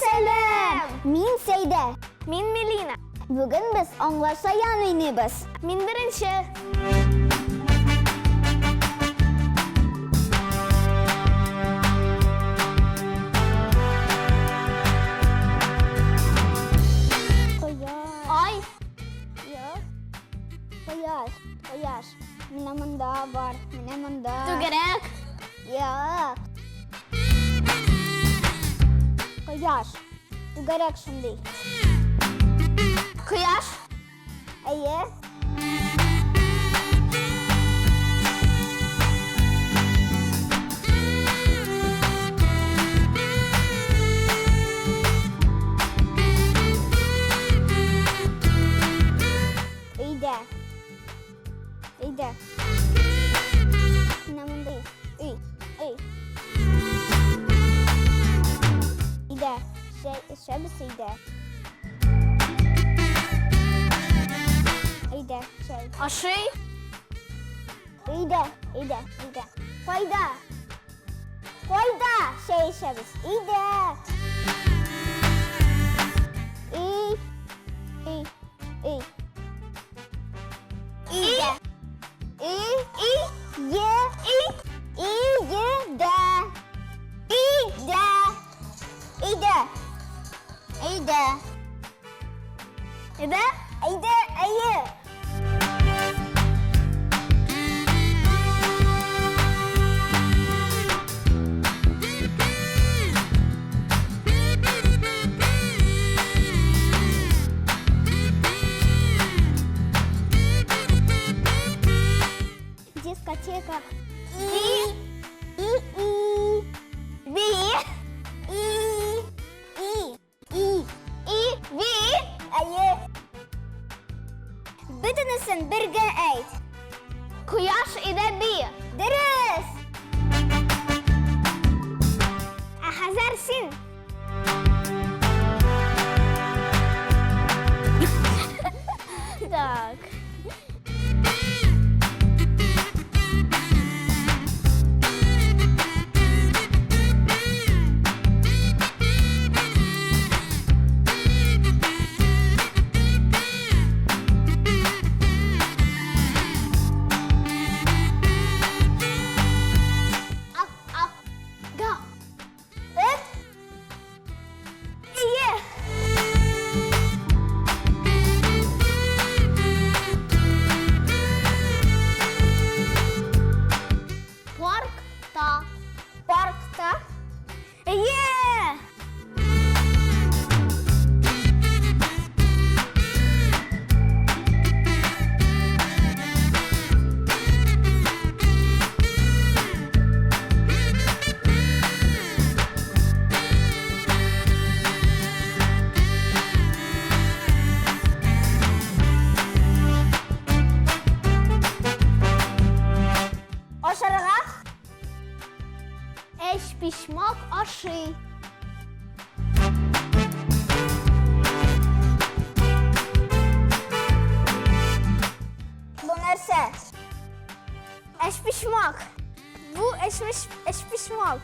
Сәлем! Мин Сәйдә. Мин Мелина. Бүген без Аңла Шаян уйныйбыз. Мин беренче. Ай. Кояш. Менә монда бар, менә монда. Түгәрәк. Кояш. Түгәрәк шундый. Кояш. Әйе. Өйдә. Менә монда. Өй. Өйдә. Шәбес өйдә. Өйдә. Ашый. Өйдә. Кайда? Шәй шәбес. Өйдә. Өйдә. Әйе. Дискотека. Әйе. Бөтенесен бергә әйт. Кояш иде би. Дөрес. Ә хәзер син. Так. Паркта. Ашарга. Эш пишмак ашый. Бу нәрсә? Эш пишмак. Бу эш пишмак.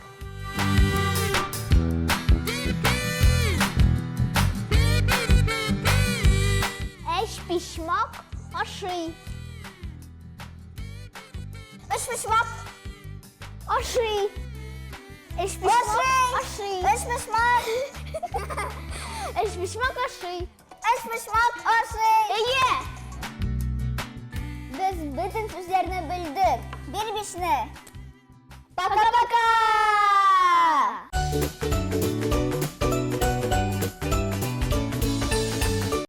Эш пишмак ашый. Эш-пишмак. Ашый. Эш пишмак ашый. Әйе. Без бөтен сүзләрне белдек. Бер бишне. Пока-пока.